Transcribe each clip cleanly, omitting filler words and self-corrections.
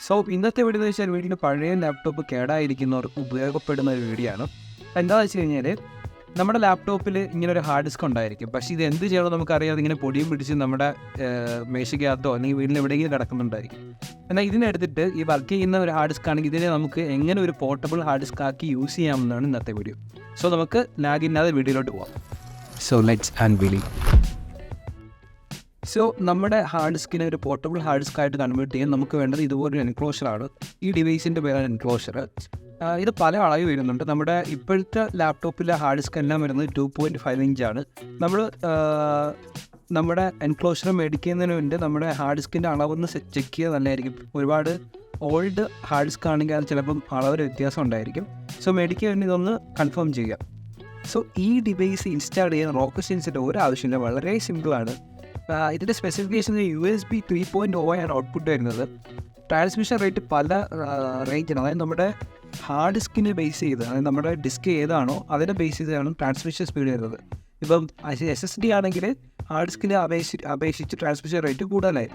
So ഇന്നത്തെ video എന്ന് വെച്ചാൽ വീട്ടിൽ പഴയ ലാപ്ടോപ്പ് കേടായിരിക്കുന്നവർക്ക് ഉപയോഗപ്പെടുന്ന ഒരു വീഡിയോ ആണ്. എന്താണെന്ന് വെച്ച് കഴിഞ്ഞാൽ നമ്മുടെ ലാപ്ടോപ്പിൽ ഇങ്ങനെ ഒരു ഹാർഡ് ഡിസ്ക് ഉണ്ടായിരിക്കും. പക്ഷേ ഇത് എന്ത് ചെയ്യണമെന്ന് നമുക്കറിയാതെ ഇങ്ങനെ പൊടിയും പിടിച്ച് നമ്മുടെ മേശയ്ക്കകത്തോ അല്ലെങ്കിൽ വീട്ടിൽ എവിടെയെങ്കിലും കിടക്കുന്നുണ്ടായിരിക്കും. എന്നാൽ ഇതിനെടുത്തിട്ട് ഈ വർക്ക് ചെയ്യുന്ന ഒരു ഹാർഡ് ഡിസ്ക് ആണെങ്കിൽ ഇതിനെ നമുക്ക് എങ്ങനെ ഒരു പോർട്ടബിൾ ഹാർഡ് ഡിസ്ക് ആക്കി യൂസ് ചെയ്യാമെന്നാണ് ഇന്നത്തെ വീഡിയോ. സോ നമുക്ക് ലാഗില്ലാതെ വീഡിയോയിലോട്ട് പോകാം. So let's unveil. സോ നമ്മുടെ ഹാർഡ് ഡിസ്കിനെ ഒരു പോർട്ടബിൾ ഹാർഡ് ഡിസ്ക് ആയിട്ട് കൺവേർട്ട് ചെയ്യാൻ നമുക്ക് വേണ്ടത് ഇതുപോലൊരു എൻക്ലോഷർ ആണ്. ഈ ഡിവൈസിൻ്റെ പേരാണ് എൻക്ലോഷർ. ഇത് പല അളവ് വരുന്നുണ്ട്. നമ്മുടെ ഇപ്പോഴത്തെ ലാപ്ടോപ്പിലെ ഹാർഡ് ഡിസ്ക് എല്ലാം വരുന്നത് 2.5 ഇഞ്ചാണ്. നമ്മുടെ എൻക്ലോഷർ മേടിക്കുന്നതിന് വേണ്ടി നമ്മുടെ ഹാർഡ് ഡിസ്കിൻ്റെ അളവൊന്ന് ചെക്ക് ചെയ്ത് നല്ലതായിരിക്കും. ഒരുപാട് ഓൾഡ് ഹാർഡ് ഡിസ്ക് ആണെങ്കിൽ അത് ചിലപ്പം അളവിൽ വ്യത്യാസം ഉണ്ടായിരിക്കും. സോ മേടിക്കാൻ വേണ്ടി ഇതൊന്ന് കൺഫേം ചെയ്യുക. സോ ഈ ഡിവൈസ് ഇൻസ്റ്റാൾ ചെയ്യാൻ റോക്കറ്റ് സയൻസിൻ്റെ ഒരു ആവശ്യമില്ല, വളരെ സിമ്പിളാണ്. ഇതിൻ്റെ സ്പെസിഫിക്കേഷൻ USB 3.0 ആണ് ഔട്ട്പുട്ട് വരുന്നത്. ട്രാൻസ്മിഷൻ റേറ്റ് പല റേഞ്ചാണ്. അതായത് നമ്മുടെ ഹാർഡ് ഡിസ്കിനെ ബേസ് ചെയ്ത്, അതായത് നമ്മുടെ ഡിസ്ക് ഏതാണോ അതിനെ ബേസ് ചെയ്താണ് ട്രാൻസ്മിഷൻ സ്പീഡ് വരുന്നത്. ഇപ്പം SSD ആണെങ്കിൽ ഹാർഡ് ഡിസ്കിനെ അപേക്ഷിച്ച് ട്രാൻസ്മിഷൻ റേറ്റ് കൂടുതലായി.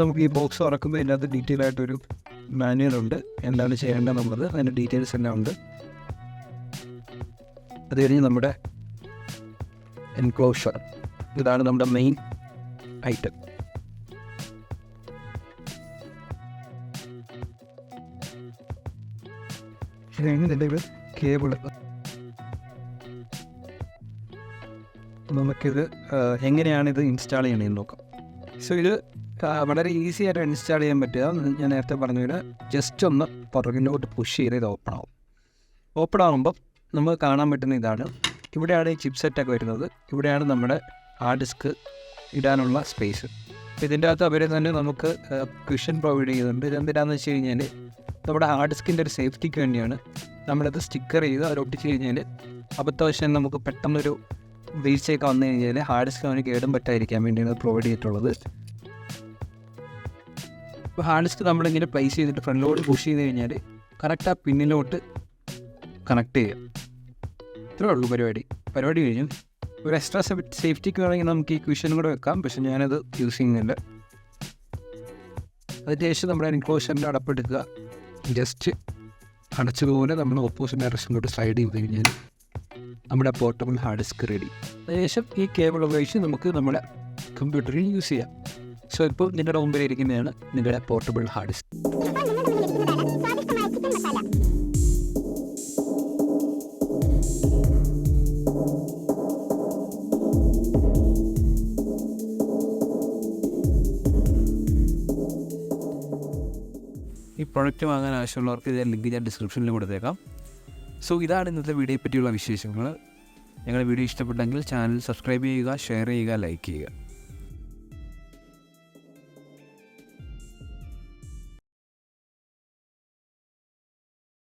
നമുക്ക് ഈ ബോക്സ് തുറക്കുമ്പോൾ ഇതിനകത്ത് ഡീറ്റെയിൽ ആയിട്ടൊരു മാനുവലുണ്ട്, എന്താണ് ചെയ്യേണ്ടതെന്നുള്ളത്. അതിൻ്റെ ഡീറ്റെയിൽസ് എല്ലാം ഉണ്ട്. അത് കഴിഞ്ഞ് നമ്മുടെ എൻക്ലോഷർ, ഇതാണ് നമ്മുടെ മെയിൻ ഐറ്റം. ഇതിൻ്റെ കേബിൾ, നമുക്കിത് എങ്ങനെയാണിത് ഇൻസ്റ്റാൾ ചെയ്യണമെന്ന് നോക്കാം. സോ ഇത് വളരെ ഈസി ആയിട്ട് ഇൻസ്റ്റാൾ ചെയ്യാൻ പറ്റുക. ഞാൻ നേരത്തെ പറഞ്ഞത് ജസ്റ്റ് ഒന്ന് പുറകിലോട്ട് പുഷ് ചെയ്ത് ഇത് ഓപ്പൺ ആകുമ്പോൾ നമുക്ക് കാണാൻ പറ്റുന്ന ഇതാണ്. ഇവിടെയാണ് ഈ ചിപ്പ് സെറ്റൊക്കെ വരുന്നത്. ഇവിടെയാണ് നമ്മുടെ ഹാർഡ് ഡിസ്ക് ഇടാനുള്ള സ്പേസ്. അപ്പോൾ ഇതിൻ്റെ അകത്ത് അവർ തന്നെ നമുക്ക് ക്വിഷൻ പ്രൊവൈഡ് ചെയ്യുന്നുണ്ട്. ഇതെന്തിനാണെന്ന് വെച്ച് കഴിഞ്ഞാൽ നമ്മുടെ ഹാർഡ് ഡിസ്കിൻ്റെ ഒരു സേഫ്റ്റിക്ക് വേണ്ടിയാണ്. നമ്മളത് സ്റ്റിക്കർ ചെയ്ത് അത് ഒട്ടിച്ച് കഴിഞ്ഞാൽ അബദ്ധവശാൽ നമുക്ക് പെട്ടെന്നൊരു വീഴ്ചയൊക്കെ വന്നു കഴിഞ്ഞാൽ ഹാർഡ് ഡിസ്ക് അവന് കേടും പറ്റാതിരിക്കാൻ വേണ്ടിയാണ് പ്രൊവൈഡ് ചെയ്തിട്ടുള്ളത്. ഇപ്പോൾ ഹാർഡ് ഡിസ്ക് നമ്മളിങ്ങനെ പ്ലേസ് ചെയ്തിട്ട് ഫ്രണ്ടിലോട്ട് പുഷ് ചെയ്ത് കഴിഞ്ഞാൽ കറക്റ്റ് ആ പിന്നിലോട്ട് കണക്ട് ചെയ്യാം. ഇത്രേ ഉള്ളൂ പരിപാടി കഴിഞ്ഞു. ഒരു എക്സ്ട്രാ സേഫ്റ്റിക്ക് വേണമെങ്കിൽ നമുക്ക് ഈ ക്വിഷൻ കൂടെ വെക്കാം, പക്ഷെ ഞാനത് യൂസ് ചെയ്യുന്നില്ല. അതിന് ശേഷം നമ്മുടെ എൻക്ലോഷറിൻ്റെ അടപ്പെടുക്കുക. ജസ്റ്റ് അടച്ചതുപോലെ നമ്മൾ ഓപ്പോസിറ്റ് ഡയറക്ഷനിലോട്ട് സ്ലൈഡ് ചെയ്ത് കഴിഞ്ഞാൽ നമ്മുടെ പോർട്ടബിൾ ഹാർഡ് ഡിസ്ക് റെഡി. അതിനുശേഷം ഈ കേബിൾ ഉപയോഗിച്ച് നമുക്ക് നമ്മുടെ കമ്പ്യൂട്ടറിൽ യൂസ് ചെയ്യാം. സോ ഇപ്പോൾ നിങ്ങളുടെ മുമ്പിൽ ഇരിക്കുന്നതാണ് നിങ്ങളുടെ പോർട്ടബിൾ ഹാർഡ് ഡിസ്ക്. ഈ പ്രൊഡക്റ്റ് വാങ്ങാൻ ആവശ്യമുള്ളവർക്ക് ഇതിൻ്റെ ലിങ്ക് ഞാൻ ഡിസ്ക്രിപ്ഷനിൽ കൊടുത്തേക്കാം. സോ ഇതാണ് ഇന്നത്തെ വീഡിയോയെ പറ്റിയുള്ള വിശേഷങ്ങൾ. ഞങ്ങളുടെ വീഡിയോ ഇഷ്ടപ്പെട്ടെങ്കിൽ ചാനൽ സബ്സ്ക്രൈബ് ചെയ്യുക, ഷെയർ ചെയ്യുക, ലൈക്ക് ചെയ്യുക.